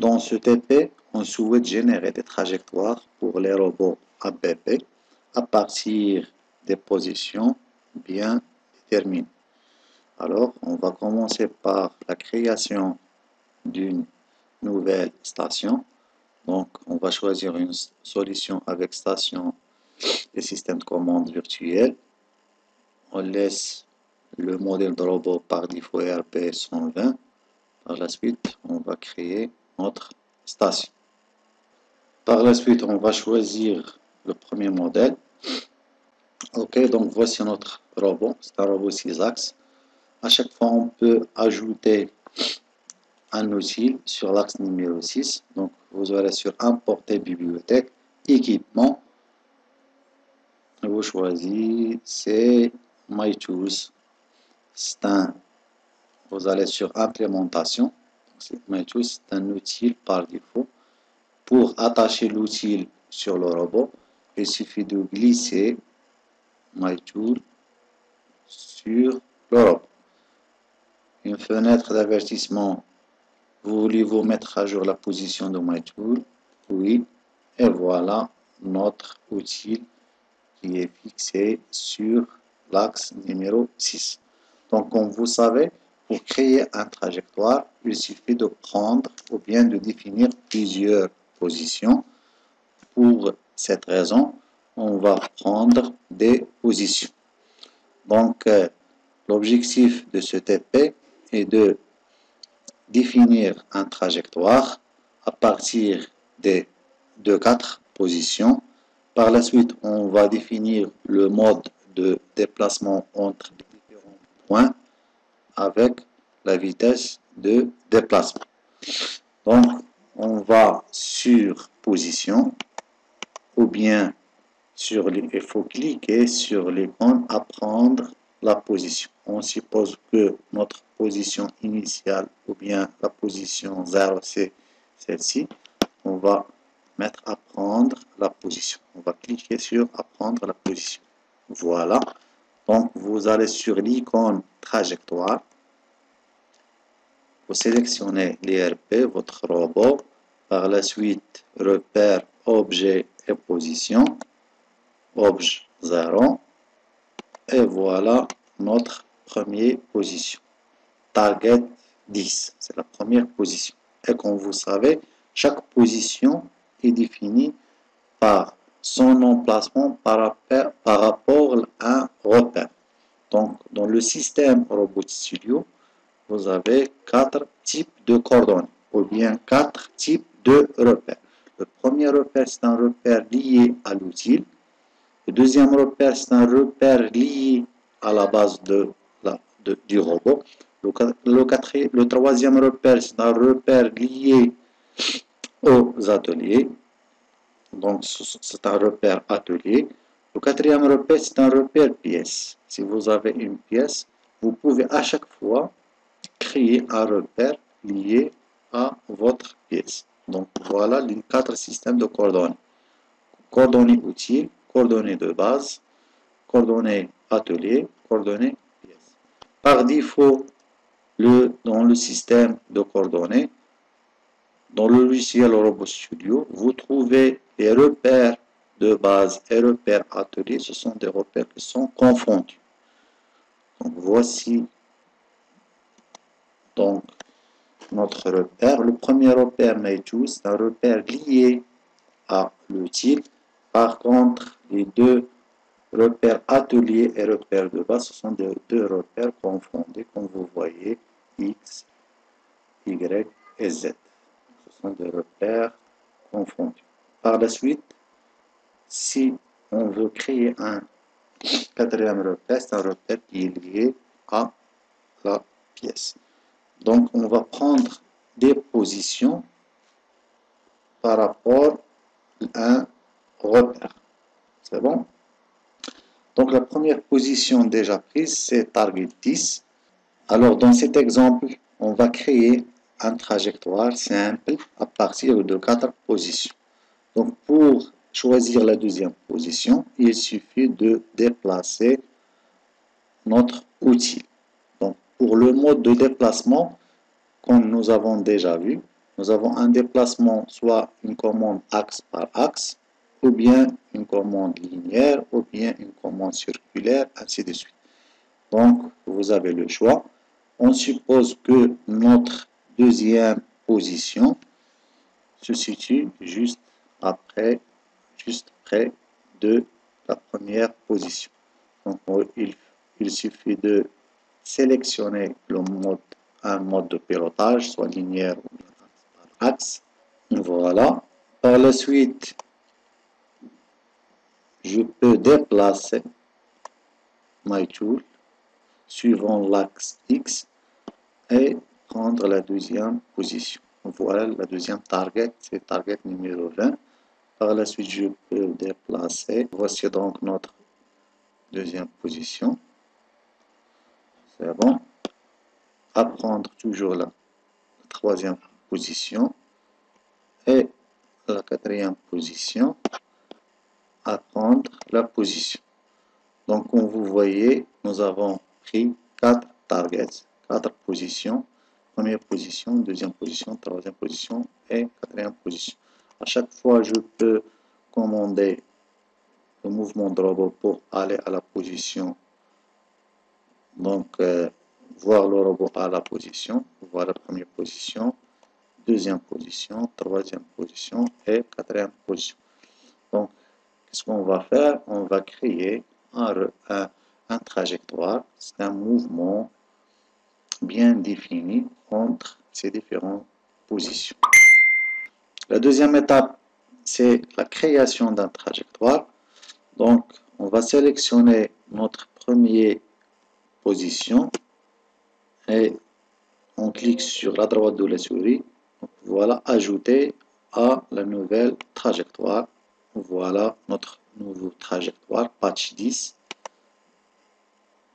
Dans ce TP, on souhaite générer des trajectoires pour les robots ABP à partir des positions bien déterminées. Alors, on va commencer par la création d'une nouvelle station. Donc, on va choisir une solution avec station et système de commande virtuel. On laisse le modèle de robot par défaut ERP 120. Par la suite, on va créer notre station. Par la suite, on va choisir le premier modèle. Ok, donc voici notre robot. C'est un robot 6 axes. À chaque fois, on peut ajouter un outil sur l'axe numéro 6. Donc, vous aurez sur Importer bibliothèque, équipement. Vous choisissez My Tools. Vous allez sur Implémentation. My Tools, c'est un outil par défaut. Pour attacher l'outil sur le robot, il suffit de glisser My Tool sur le robot. Une fenêtre d'avertissement. Voulez-vous mettre à jour la position de My Tool? Oui. Et voilà notre outil qui est fixé sur l'axe numéro 6. Donc, comme vous savez, pour créer une trajectoire, il suffit de prendre ou bien de définir plusieurs positions. Pour cette raison, on va prendre des positions. Donc, l'objectif de ce TP est de définir une trajectoire à partir de 4 positions. Par la suite, on va définir le mode de déplacement entre les différents points avec la vitesse de déplacement. Donc, on va sur position ou bien il faut cliquer sur l'icône apprendre la position. On suppose que notre position initiale ou bien la position 0 c'est celle-ci. On va mettre apprendre la position. On va cliquer sur apprendre la position. Voilà. Donc vous allez sur l'icône trajectoire. Vous sélectionnez l'IRP, votre robot. Par la suite, repère, objet et position. Objet 0. Et voilà notre première position. Target 10. C'est la première position. Et comme vous savez, chaque position est définie par son emplacement par rapport à un repère. Donc, dans le système Robotics Studio, vous avez 4 types de coordonnées, ou bien 4 types de repères. Le premier repère, c'est un repère lié à l'outil. Le deuxième repère, c'est un repère lié à la base du robot. Le troisième repère, c'est un repère lié aux ateliers. Donc, c'est un repère atelier. Le quatrième repère, c'est un repère pièce. Si vous avez une pièce, vous pouvez à chaque fois créer un repère lié à votre pièce. Donc, voilà les 4 systèmes de coordonnées. Coordonnées utiles, coordonnées de base, coordonnées atelier, coordonnées pièce. Par défaut, dans le système de coordonnées, dans le logiciel Robot Studio, vous trouvez les repères de base et repères atelier. Ce sont des repères qui sont confondus. Donc, voici donc notre repère. Le premier repère MyTool, c'est un repère lié à l'outil. Par contre, les deux repères atelier et repères de base, ce sont deux repères confondus, comme vous voyez, X, Y et Z. Ce sont des repères confondus. Par la suite, si on veut créer un quatrième repère, c'est un repère qui est lié à la pièce. Donc, on va prendre des positions par rapport à un repère. C'est bon? Donc, la première position déjà prise, c'est Target 10. Alors, dans cet exemple, on va créer une trajectoire simple à partir de 4 positions. Donc, pour choisir la deuxième position, il suffit de déplacer notre outil. Donc, pour le mode de déplacement, comme nous avons déjà vu, nous avons un déplacement, soit une commande axe par axe, ou bien une commande linéaire, ou bien une commande circulaire, ainsi de suite. Donc, vous avez le choix. On suppose que notre deuxième position se situe juste près de la première position. Donc, il suffit de sélectionner un mode de pilotage, soit linéaire ou bien par axe. Voilà. Par la suite, je peux déplacer my tool suivant l'axe X et prendre la deuxième position. Voilà la deuxième target, c'est target numéro 20. Par la suite, je peux déplacer. Voici donc notre deuxième position. C'est bon. À prendre toujours la troisième position et la quatrième position. À prendre la position. Donc, comme vous voyez, nous avons pris 4 targets, 4 positions. Première position, deuxième position, troisième position et quatrième position. À chaque fois, je peux commander le mouvement de robot pour aller à la position. Donc, voir le robot à la position. Voilà la première position, deuxième position, troisième position et quatrième position. Donc, qu'est-ce qu'on va faire? On va créer un trajectoire. C'est un mouvement bien défini entre ces différentes positions. La deuxième étape, c'est la création d'un trajectoire. Donc, on va sélectionner notre première position et on clique sur la droite de la souris. Donc, voilà, ajouter à la nouvelle trajectoire. Voilà notre nouveau trajectoire, patch 10,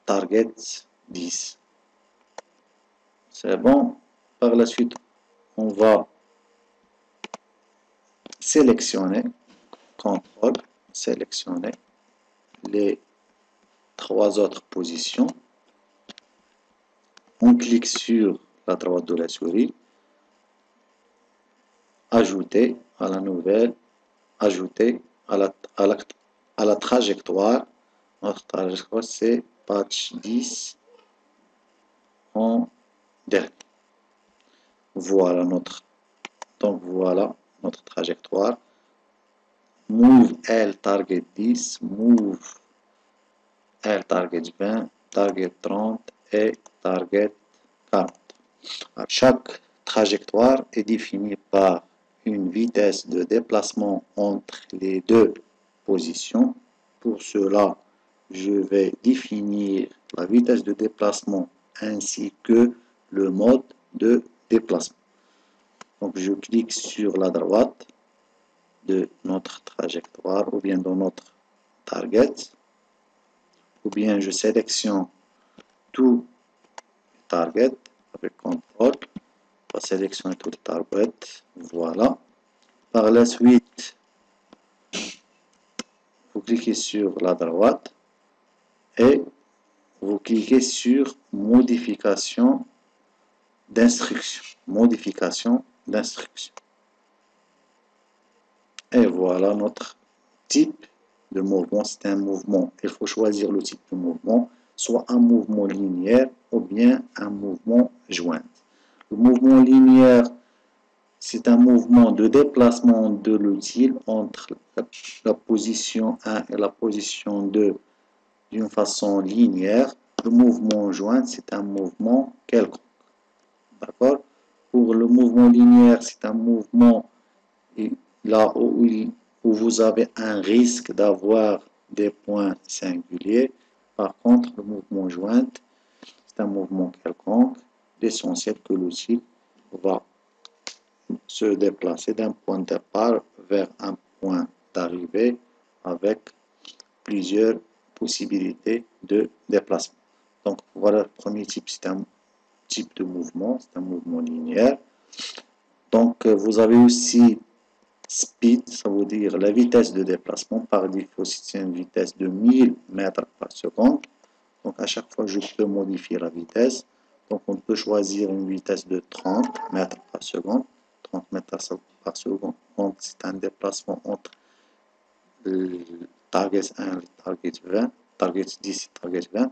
target 10. C'est bon. Par la suite, on va sélectionner, contrôle, sélectionner les 3 autres positions. On clique sur la droite de la souris, ajouter à la nouvelle, ajouter à la trajectoire. Notre trajectoire, c'est patch 10 en dernier. Voilà notre trajectoire. Move L target 10, move L target 20, target 30 et target 40. Chaque trajectoire est définie par une vitesse de déplacement entre les deux positions. Pour cela, je vais définir la vitesse de déplacement ainsi que le mode de déplacement. Donc, je clique sur la droite de notre trajectoire ou bien dans notre target, ou bien je sélectionne tout target avec contrôle. On va sélectionner tout le target. Voilà. Par la suite, vous cliquez sur la droite et vous cliquez sur modification d'instruction. Modification d'instruction. Et voilà notre type de mouvement. C'est un mouvement. Il faut choisir le type de mouvement, soit un mouvement linéaire ou bien un mouvement joint. Le mouvement linéaire, c'est un mouvement de déplacement de l'outil entre la position 1 et la position 2 d'une façon linéaire. Le mouvement joint, c'est un mouvement quelconque. D'accord? Pour le mouvement linéaire, c'est un mouvement là où vous avez un risque d'avoir des points singuliers. Par contre, le mouvement joint, c'est un mouvement quelconque. L'essentiel que l'outil va se déplacer d'un point de départ vers un point d'arrivée avec plusieurs possibilités de déplacement. Donc, voilà le premier type, c'est un type de mouvement, c'est un mouvement linéaire. Donc, vous avez aussi speed, ça veut dire la vitesse de déplacement. Par défaut, c'est une vitesse de 1000 mètres par seconde. Donc, à chaque fois, je peux modifier la vitesse. Donc, on peut choisir une vitesse de 30 mètres par seconde, 30 mètres par seconde. Donc, c'est un déplacement entre le target 1 et le target 20, target 10 et target 20.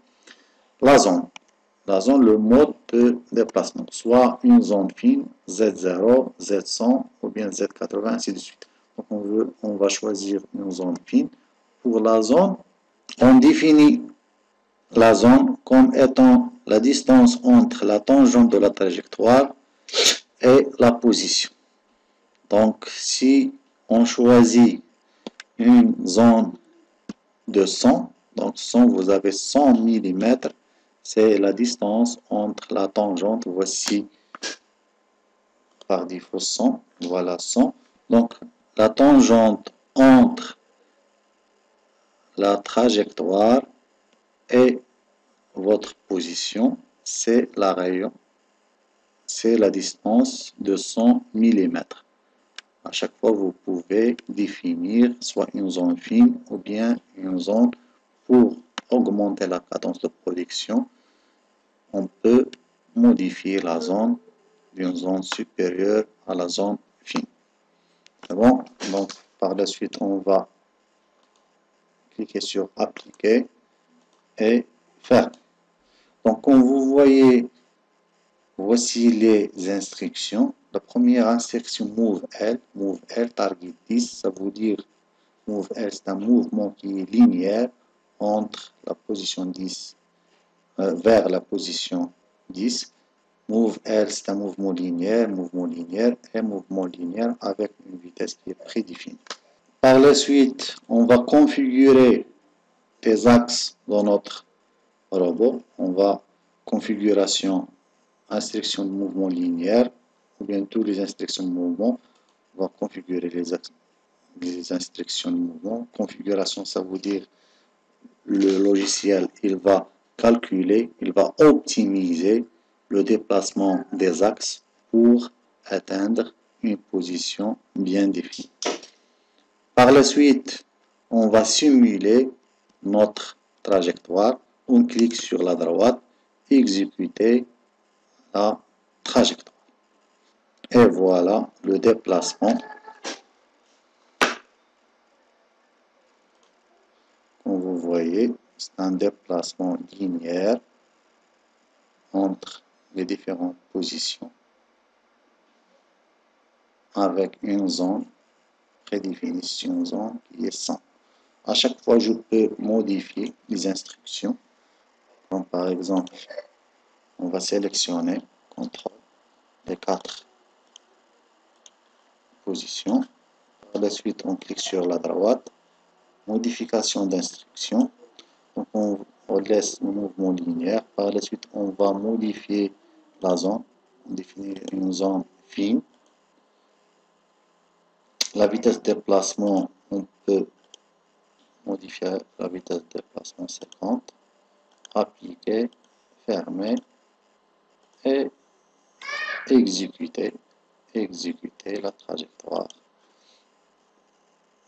La zone, le mode de déplacement, soit une zone fine, Z0, Z100 ou bien Z80, ainsi de suite. Donc, on va choisir une zone fine. Pour la zone, on définit la zone comme étant la distance entre la tangente de la trajectoire et la position. Donc, si on choisit une zone de 100, donc 100, vous avez 100 mm, c'est la distance entre la tangente, voici par défaut 100, voilà 100. Donc, la tangente entre la trajectoire et votre position, c'est la rayon, c'est la distance de 100 mm. À chaque fois, vous pouvez définir soit une zone fine ou bien une zone pour augmenter la cadence de production. On peut modifier la zone d'une zone supérieure à la zone fine. C'est bon? Donc, par la suite, on va cliquer sur appliquer et faire. Donc, comme vous voyez, voici les instructions. La première instruction, Move L, target 10, ça veut dire Move L, c'est un mouvement qui est linéaire entre la position 10 vers la position 10. Move L, c'est un mouvement linéaire et mouvement linéaire avec une vitesse qui est prédéfinie. Par la suite, on va configurer des axes dans notre robot. On va configuration, instruction de mouvement linéaire, ou bien toutes les instructions de mouvement. On va configurer les instructions de mouvement. Configuration, ça veut dire le logiciel, il va calculer, il va optimiser le déplacement des axes pour atteindre une position bien définie. Par la suite, on va simuler notre trajectoire. On clique sur la droite, exécuter la trajectoire. Et voilà le déplacement. Comme vous voyez, c'est un déplacement linéaire entre les différentes positions avec une zone prédéfinie, une zone qui est 100. À chaque fois, je peux modifier les instructions. Donc, par exemple, on va sélectionner CTRL les 4 positions. Par la suite, on clique sur la droite, modification d'instruction. Donc, on laisse le mouvement linéaire. Par la suite, on va modifier la zone. On définit une zone fine. La vitesse de déplacement, on peut modifier la vitesse de déplacement 50. Appliquer, fermer et exécuter la trajectoire.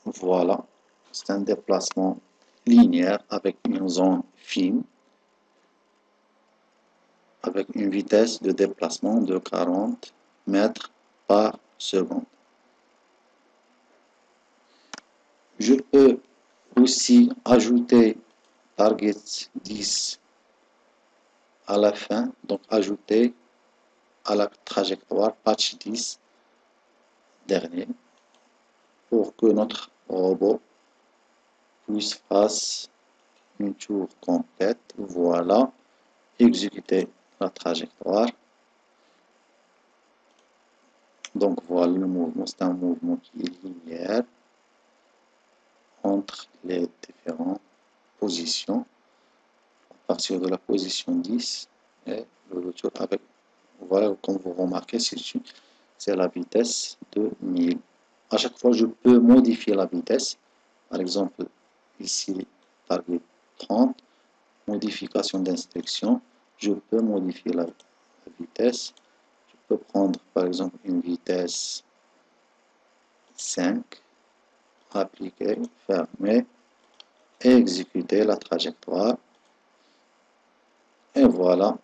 Voilà, c'est un déplacement linéaire avec une zone fine, avec une vitesse de déplacement de 40 mètres par seconde. Je peux aussi ajouter target 10 à la fin, donc ajouter à la trajectoire patch 10 dernier pour que notre robot puisse faire une tour complète. Voilà, exécuter la trajectoire. Donc voilà le mouvement, c'est un mouvement qui est linéaire entre les différentes positions. À partir de la position 10 et le retour avec, voilà, comme vous remarquez, c'est la vitesse de 1000. À chaque fois, je peux modifier la vitesse. Par exemple, ici, target 30, modification d'instruction. Je peux modifier la vitesse. Je peux prendre, par exemple, une vitesse 5, appliquer, fermer, et exécuter la trajectoire. Et voilà,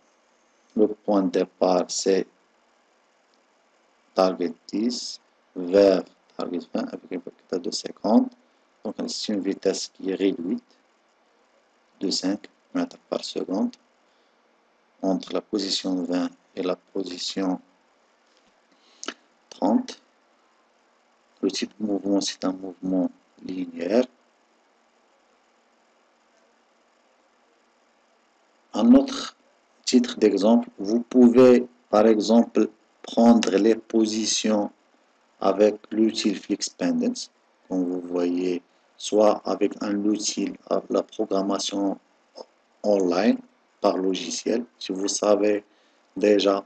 le point de départ, c'est target 10 vers target 20 avec une vitesse de 50. Donc c'est une vitesse qui est réduite de 5 mètres par seconde entre la position 20 et la position 30. Le type de mouvement, c'est un mouvement linéaire. Un autre titre d'exemple, vous pouvez par exemple prendre les positions avec l'outil FlexPendance, comme vous voyez, soit avec un outil à la programmation online par logiciel. Si vous savez déjà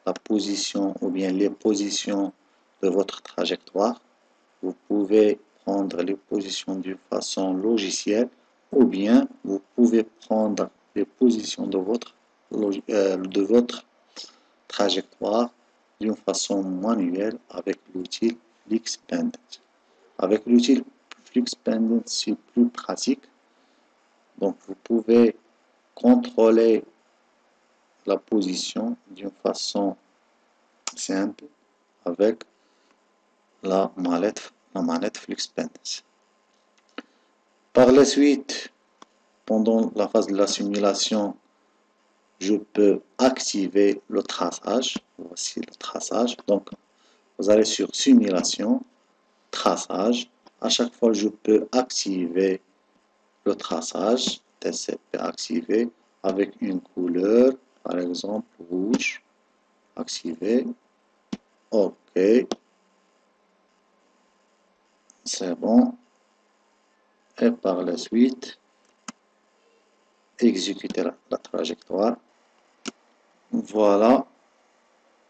la position ou bien les positions de votre trajectoire, vous pouvez prendre les positions d'une façon logicielle ou bien vous pouvez prendre les positions de votre trajectoire d'une façon manuelle avec l'outil FlexPendance. Avec l'outil FlexPendance, c'est plus pratique. Donc, vous pouvez contrôler la position d'une façon simple avec la manette FlexPendance. Par la suite, pendant la phase de la simulation, je peux activer le traçage. Voici le traçage. Donc, vous allez sur simulation, traçage. À chaque fois, je peux activer le traçage. TCP activé avec une couleur, par exemple rouge. Activé. OK. C'est bon. Et par la suite, exécuter la trajectoire. Voilà.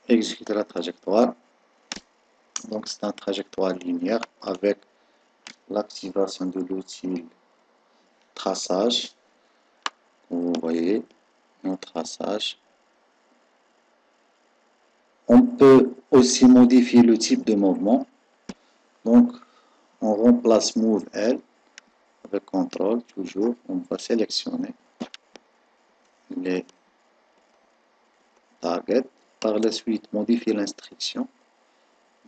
Exécuter la trajectoire. Donc, c'est une trajectoire linéaire avec l'activation de l'outil traçage. Vous voyez, mon traçage. On peut aussi modifier le type de mouvement. Donc, on remplace Move L avec CTRL, toujours. On va sélectionner les targets. Par la suite, modifier l'instruction.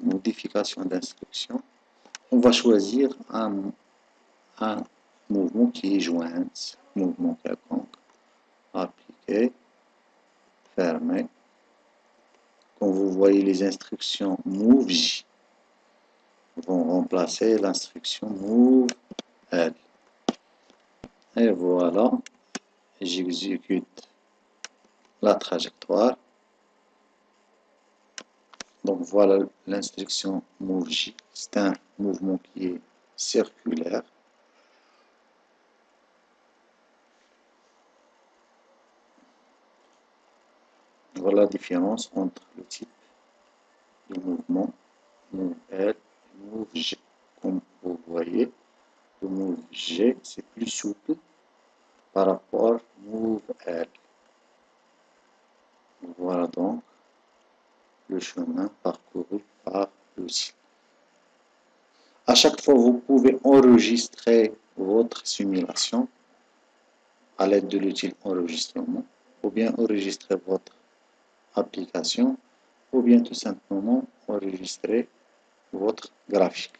Modification d'instruction. On va choisir un mouvement qui est joint, mouvement quelconque. Appliquer, fermer. Quand vous voyez les instructions Move J, vont remplacer l'instruction Move L. Et voilà, j'exécute la trajectoire. Donc voilà l'instruction Move J. C'est un mouvement qui est circulaire. Voilà la différence entre le type de mouvement Move L et Move G. Comme vous voyez, le Move G c'est plus souple par rapport au Move L. Voilà donc le chemin parcouru par l'outil. À chaque fois, vous pouvez enregistrer votre simulation à l'aide de l'outil enregistrement, ou bien enregistrer votre application, ou bien tout simplement enregistrer votre graphique.